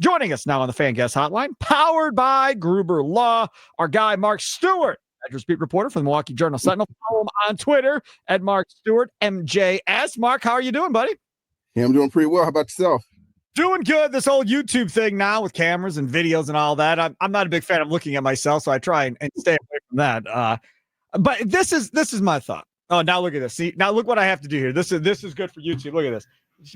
Joining us now on the Fan Guest Hotline, powered by Gruber Law, our guy Mark Stewart, Badgers beat reporter for the Milwaukee Journal Sentinel. Follow him on Twitter at Mark Stewart, MJS. Mark, how are you doing, buddy? Yeah, I'm doing pretty well. How about yourself? Doing good. This whole YouTube thing now with cameras and videos and all that. I'm not a big fan of looking at myself, so I try and stay away from that. But this is my thought. Oh, now look at this. See, now look what I have to do here. This is good for YouTube. Look at this.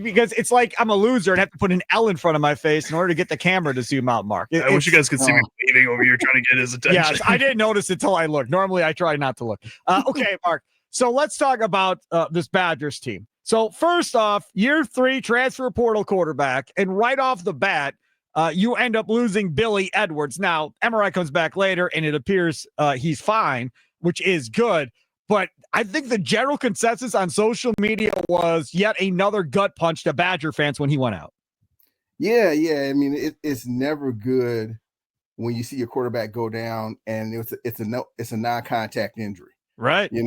Because it's like I'm a loser and have to put an L in front of my face in order to get the camera to zoom out, Mark. I wish you guys could see me waving over here trying to get his attention. Yes, I didn't notice it until I looked. Normally, I try not to look. Okay, Mark. So let's talk about this Badgers team. So first off, year 3 transfer portal quarterback, and right off the bat, you end up losing Billy Edwards. Now, MRI comes back later, and it appears he's fine, which is good. But I think the general consensus on social media was yet another gut punch to Badger fans when he went out. Yeah. I mean, it's never good when you see your quarterback go down and it's a non-contact injury, right? But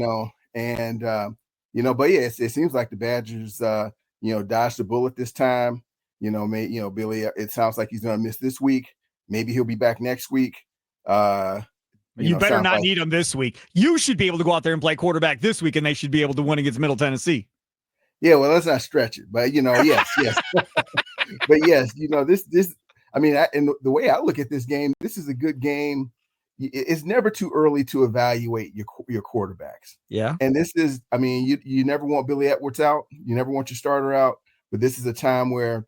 yeah, it seems like the Badgers, dodged the bullet this time. Billy, it sounds like he's going to miss this week. Maybe he'll be back next week. You better not need him this week. You should be able to go out there and play quarterback this week, and they should be able to win against Middle Tennessee. Yeah, well, let's not stretch it, but yes. But yes, this. I mean, and the way I look at this game, this is a good game. It's never too early to evaluate your quarterbacks. Yeah, and this is. I mean, you never want Billy Edwards out. You never want your starter out. But this is a time where,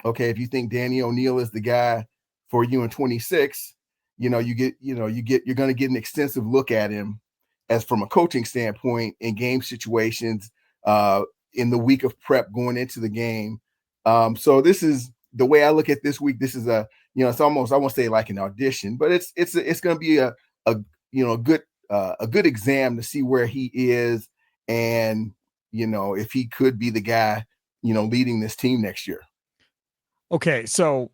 okay, if you think Danny O'Neal is the guy for you in 26. You're going to get an extensive look at him as from a coaching standpoint in game situations in the week of prep going into the game. So this is the way I look at this week. This is it's almost, I won't say like an audition, but it's going to be a good exam to see where he is and, if he could be the guy, leading this team next year. Okay. So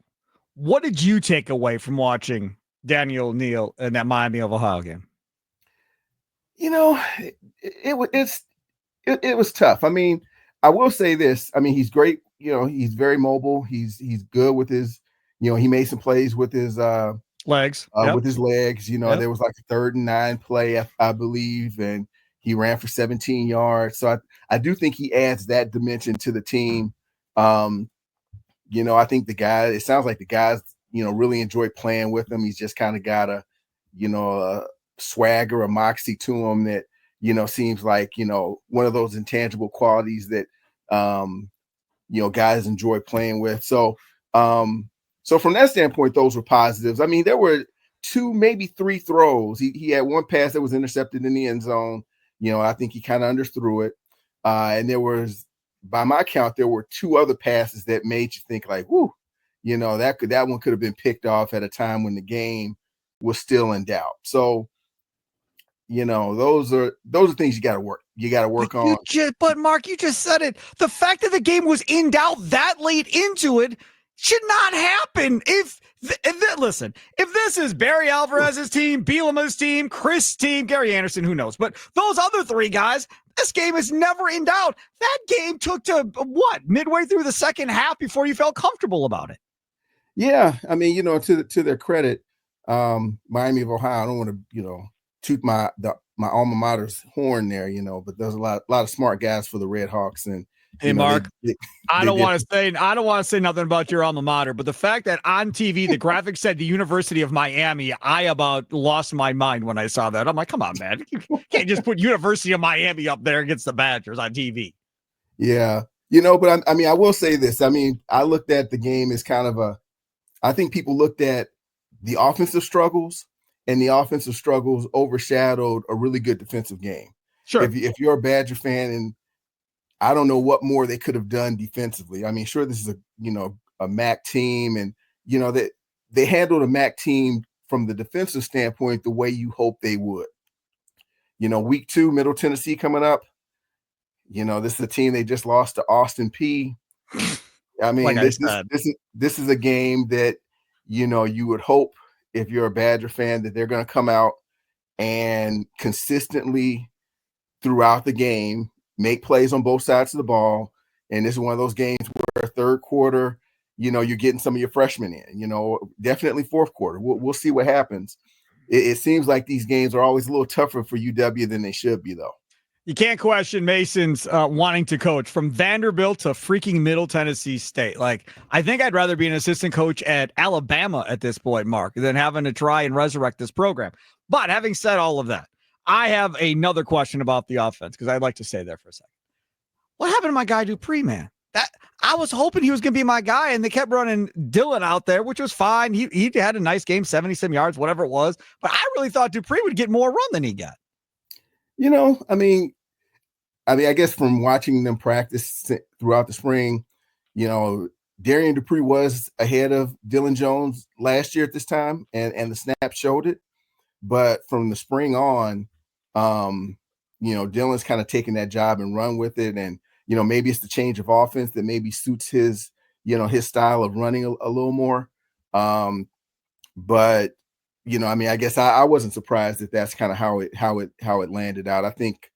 what did you take away from watching Daniel O'Neal in that Miami of Ohio game? It was tough. I mean, I will say this. I mean, he's great. He's very mobile. He's good with his, he made some plays with his legs. With his legs. There was like a 3rd and 9 play, I believe, and he ran for 17 yards. So I do think he adds that dimension to the team. I think it sounds like the guys, really enjoy playing with him. He's just kind of got a swagger, a moxie to him that, seems like, one of those intangible qualities that, guys enjoy playing with. So from that standpoint, those were positives. I mean, there were 2, maybe 3 throws. He had one pass that was intercepted in the end zone. I think he kind of underthrew it. And there was, by my count, there were 2 other passes that made you think like, whoo, that one could have been picked off at a time when the game was still in doubt. So, those are things you got to work. You got to work on. But Mark, you just said it. The fact that the game was in doubt that late into it should not happen. Listen, if this is Barry Alvarez's team, Bielema's team, Chris' team, Gary Anderson, who knows? But those other 3 guys, this game is never in doubt. That game took to midway through the second half before you felt comfortable about it. Yeah, I mean, to their credit, Miami of Ohio. I don't want to, toot my alma mater's horn there, but there's a lot of smart guys for the Red Hawks. And hey, Mark, I don't want to say nothing about your alma mater, but the fact that on TV the graphics said the University of Miami, I about lost my mind when I saw that. I'm like, come on, man, you can't just put University of Miami up there against the Badgers on TV. Yeah, but I mean, I will say this. I mean, I looked at the game as kind of I think people looked at the offensive struggles, and the offensive struggles overshadowed a really good defensive game. Sure. If you're a Badger fan, and I don't know what more they could have done defensively. I mean, sure, this is a MAC team, and that they handled a MAC team from the defensive standpoint the way you hope they would. Week 2, Middle Tennessee coming up. This is a team they just lost to Austin Peay. I mean, this is a game that you would hope, if you're a Badger fan, that they're going to come out and consistently throughout the game make plays on both sides of the ball. And this is one of those games where 3rd quarter, you're getting some of your freshmen in, definitely fourth quarter. We'll see what happens. It seems like these games are always a little tougher for UW than they should be, though. You can't question Mason's wanting to coach from Vanderbilt to freaking Middle Tennessee State. Like, I think I'd rather be an assistant coach at Alabama at this point, Mark, than having to try and resurrect this program. But having said all of that, I have another question about the offense because I'd like to stay there for a second. What happened to my guy Dupree, man? That I was hoping he was going to be my guy, and they kept running Dylan out there, which was fine. He had a nice game, 70-some yards, whatever it was. But I really thought Dupree would get more run than he got. I guess from watching them practice throughout the spring, Darian Dupree was ahead of Dylan Jones last year at this time, and the snap showed it. But from the spring on, Dylan's kind of taken that job and run with it. And, maybe it's the change of offense that maybe suits his style of running a little more. But, I guess I wasn't surprised that that's kind of how it landed out. I think,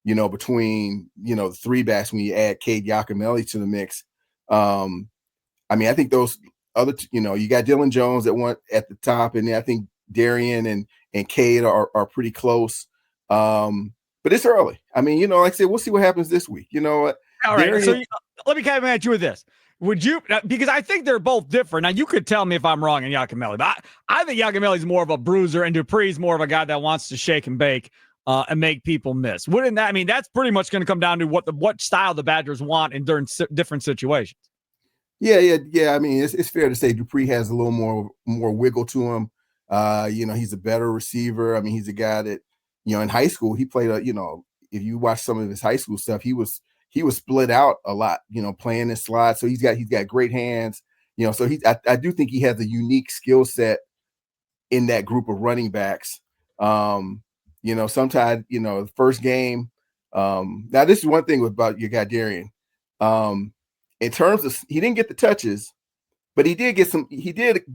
between, the three backs, when you add Cade Yakimelli to the mix, I think those other, you got Dylan Jones at the top, and I think Darian and Cade are pretty close. But it's early. Like I said, we'll see what happens this week. All right. Darian, so let me kind of at you with this. Would you, because I think they're both different. Now, you could tell me if I'm wrong in Yakimelli, but I think Yakimelli's more of a bruiser and Dupree's more of a guy that wants to shake and bake and make people miss. Wouldn't that, that's pretty much going to come down to what style the Badgers want in different situations. Yeah. It's fair to say Dupree has a little more wiggle to him. He's a better receiver. He's a guy that, in high school, he played if you watch some of his high school stuff, he was split out a lot, playing his slot. So he's got great hands, so I do think he has a unique skill set in that group of running backs. Sometimes, the first game, now this is one thing about your guy, Darian, in terms of, he didn't get the touches, but he did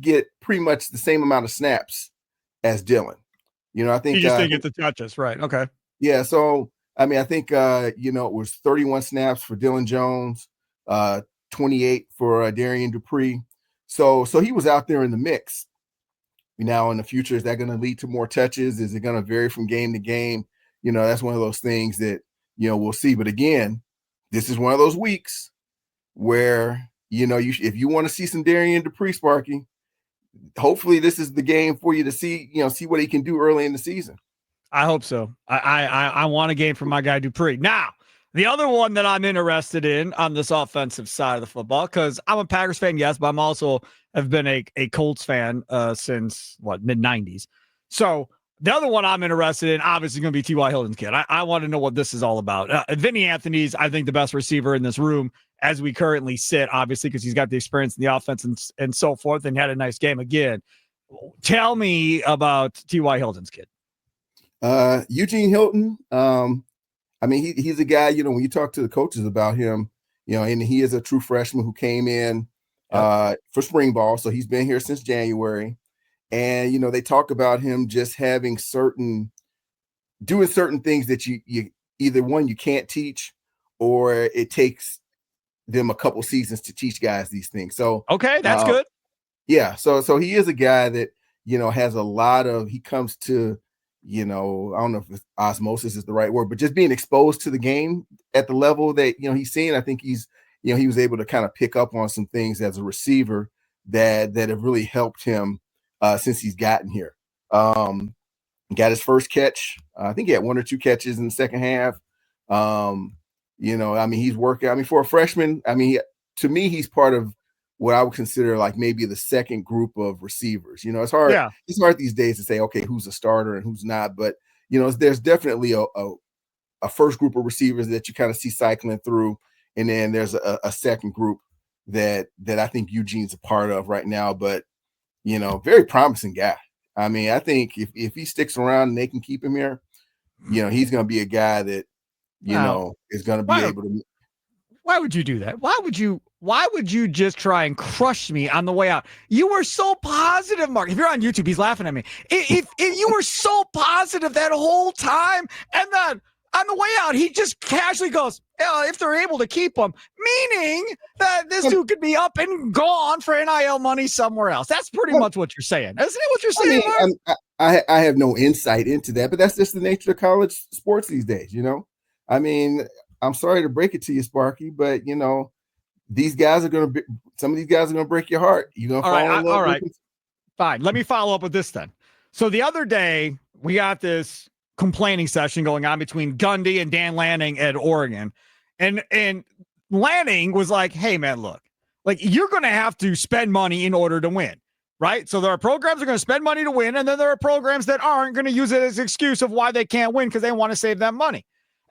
get pretty much the same amount of snaps as Dylan. I think he just didn't get the touches, right? Okay. Yeah. So, I think, it was 31 snaps for Dylan Jones, 28 for Darian Dupree. So he was out there in the mix. Now, in the future, is that going to lead to more touches? Is it going to vary from game to game? That's one of those things that, we'll see. But again, this is one of those weeks where, if you want to see some Darian Dupree, Sparky, hopefully this is the game for you to see what he can do early in the season. I hope so. I want a game from my guy Dupree. Now, the other one that I'm interested in on this offensive side of the football, because I'm a Packers fan, yes, but I'm also have been a Colts fan since mid-90s. So the other one I'm interested in, obviously, going to be T.Y. Hilton's kid. I want to know what this is all about. Vinny Anthony's, I think, the best receiver in this room as we currently sit, obviously, because he's got the experience in the offense and so forth, and had a nice game again. Tell me about T.Y. Hilton's kid. Eugene Hilton. He's a guy, when you talk to the coaches about him, and he is a true freshman who came in for spring ball. So he's been here since January. And, they talk about him just having doing certain things that you either one, you can't teach, or it takes them a couple seasons to teach guys these things. So, okay, that's good. Yeah. So he is a guy that, has a lot of, he comes to, I don't know if osmosis is the right word, but just being exposed to the game at the level that, he's seen. I think he's, he was able to kind of pick up on some things as a receiver that have really helped him since he's gotten here. Got his first catch. I think he had one or two catches in the second half. He's working. For a freshman, to me, he's part of what I would consider like maybe the second group of receivers. It's hard. Yeah. It's hard these days to say, okay, who's a starter and who's not. But, there's definitely a first group of receivers that you kind of see cycling through. And then there's a second group that I think Eugene's a part of right now. But, very promising guy. I think if he sticks around and they can keep him here, he's going to be a guy that, is going to be able to. Why would you do that? Why would you just try and crush me on the way out? You were so positive, Mark. If you're on YouTube, he's laughing at me. If you were so positive that whole time, and then on the way out, he just casually goes, if they're able to keep him, meaning that this dude could be up and gone for NIL money somewhere else. That's pretty much what you're saying. Isn't it what you're saying, Mark? I have no insight into that, but that's just the nature of college sports these days, you know? I mean, I'm sorry to break it to you, Sparky, but, you know, these guys are going to be, some of these guys are going to break your heart. You're going to fall in love all right. with them. Fine. Let me follow up with this then. So the other day, we got this complaining session going on between Gundy and Dan Lanning at Oregon. And Lanning was like, hey, man, look, like you're going to have to spend money in order to win, right? So there are programs that are going to spend money to win, and then there are programs that aren't going to use it as an excuse of why they can't win because they want to save that money.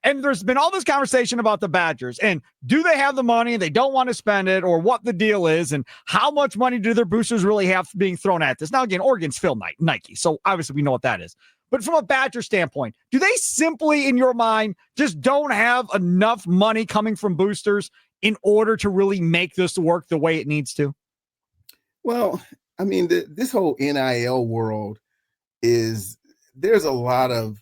And there's been all this conversation about the Badgers and do they have the money and they don't want to spend it, or what the deal is and how much money do their boosters really have being thrown at this. Now, again, Oregon's Phil Nike, so obviously we know what that is. But from a Badger standpoint, do they simply, in your mind, just don't have enough money coming from boosters in order to really make this work the way it needs to? Well, I mean, this whole NIL world there's a lot of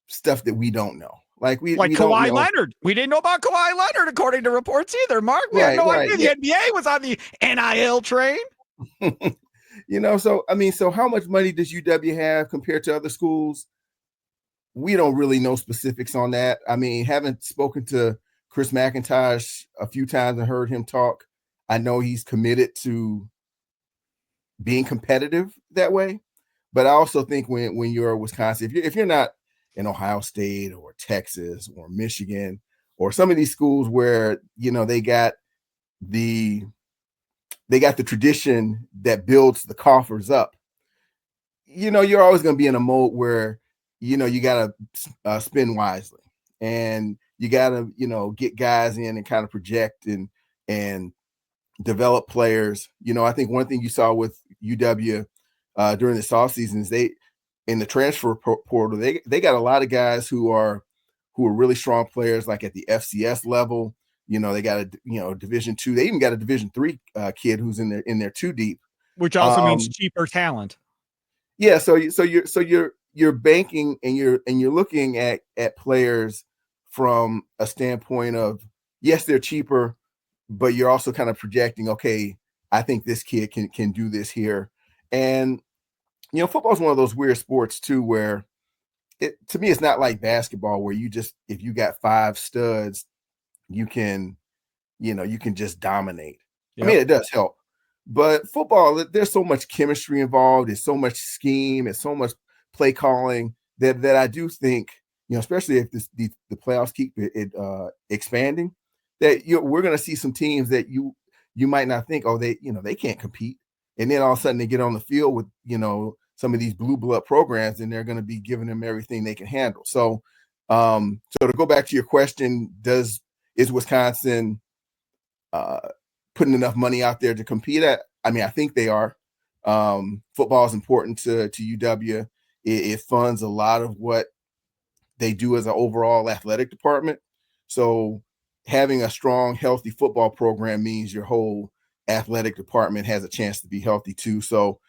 stuff that we don't know. Like Kawhi Leonard. We didn't know about Kawhi Leonard, according to reports either, Mark. We had no idea the NBA was on the NIL train. You know, so, I mean, so how much money does UW have compared to other schools? We don't really know specifics on that. I mean, haven't spoken to Chris McIntosh a few times and heard him talk. I know he's committed to being competitive that way. But I also think when you're Wisconsin, if you're not in Ohio State or Texas or Michigan or some of these schools where, you know, they got the tradition that builds the coffers up, you know, you're always going to be in a mode where, you know, you got to spend wisely and you got to, you know, get guys in and kind of project and develop players. You know, I think one thing you saw with UW during this offseason is in the transfer portal, they got a lot of guys who are really strong players, like at the FCS level. You know, they got a Division II. They even got a Division III kid who's in there too deep, which also means cheaper talent. Yeah, so you're banking and you're looking at players from a standpoint of, yes, they're cheaper, but you're also kind of projecting, okay, I think this kid can do this here. And you know, football is one of those weird sports too, where to me, it's not like basketball where if you got 5 studs, you can just dominate. Yep. I mean, it does help, but football, there's so much chemistry involved. There's so much scheme and so much play calling that I do think, you know, especially if the playoffs keep it expanding, that we're going to see some teams that you might not think, oh, they can't compete. And then all of a sudden they get on the field with, you know, some of these blue blood programs, and they're going to be giving them everything they can handle. So, so to go back to your question, is Wisconsin putting enough money out there to compete at? I mean, I think they are. Football is important to UW. It funds a lot of what they do as an overall athletic department. So having a strong, healthy football program means your whole athletic department has a chance to be healthy too. So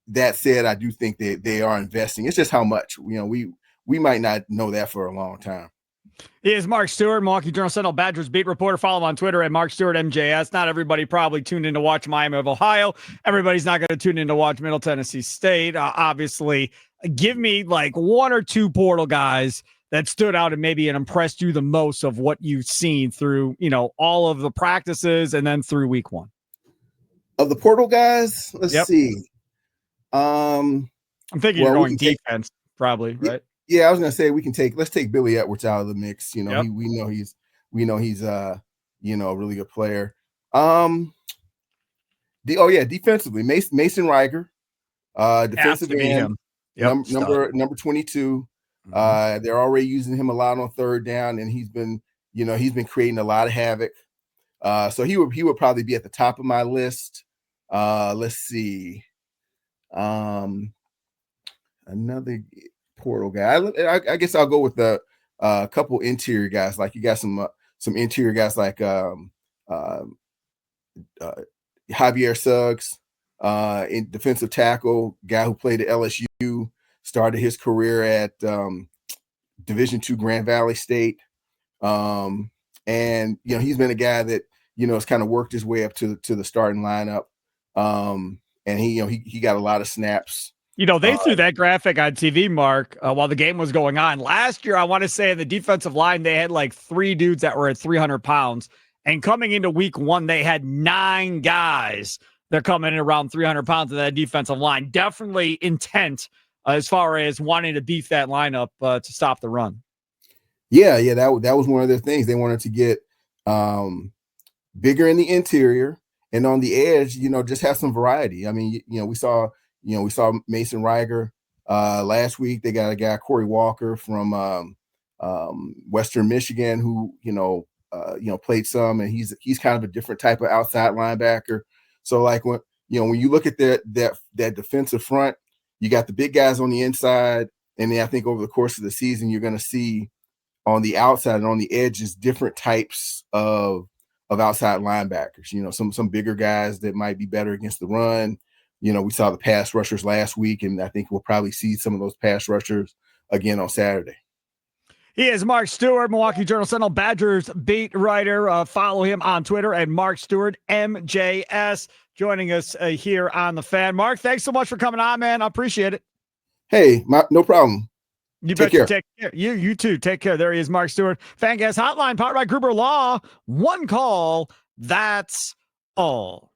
that said, I do think that they are investing. It's just how much, you know, we might not know that for a long time. He is Mark Stewart, Milwaukee Journal-Sentinel Badgers beat reporter. Follow him on Twitter at Mark Stewart MJS. Not everybody probably tuned in to watch Miami of Ohio. Everybody's not going to tune in to watch Middle Tennessee State. Obviously, give me like 1 or 2 portal guys that stood out and maybe impressed you the most of what you've seen through, you know, all of the practices and then through week 1. Of the portal guys, let's see. I'm thinking you're going defense, probably, right? Yeah, I was gonna say let's take Billy Edwards out of the mix. You know, we know he's you know, a really good player. Defensively, Mason Reiger, defensive end, number 22. Mm-hmm. They're already using him a lot on third down, and he's been creating a lot of havoc. So he would probably be at the top of my list. Let's see. Another portal guy. I guess I'll go with a couple interior guys. Like you got some interior guys like Javier Suggs, in defensive tackle, guy who played at LSU, started his career at Division II Grand Valley State. And, you know, he's been a guy that, you know, has kind of worked his way up to the starting lineup. And he, you know, he got a lot of snaps. You know, they threw that graphic on TV, Mark, while the game was going on. Last year, I want to say in the defensive line, they had like 3 dudes that were at 300 pounds. And coming into week 1, they had 9 guys. They're coming in around 300 pounds of that defensive line. Definitely intent as far as wanting to beef that lineup to stop the run. Yeah, that was one of their things. They wanted to get bigger in the interior, and on the edge, you know, just have some variety. I mean, you know, we saw Mason Reiger last week. They got a guy, Corey Walker from Western Michigan, who played some, and he's kind of a different type of outside linebacker. So like when you look at that defensive front, you got the big guys on the inside, and then I think over the course of the season, you're going to see on the outside and on the edges different types of outside linebackers. You know, some bigger guys that might be better against the run. You know, we saw the pass rushers last week, and I think we'll probably see some of those pass rushers again on Saturday. He is Mark Stewart, Milwaukee Journal Sentinel Badgers beat writer. Follow him on Twitter at Mark Stewart, MJS, joining us here on The Fan. Mark, thanks so much for coming on, man. I appreciate it. Hey, no problem. You bet you take care. You too. Take care. There he is, Mark Stewart. Fan Gas Hotline, powered by Gruber Law. One call. That's all.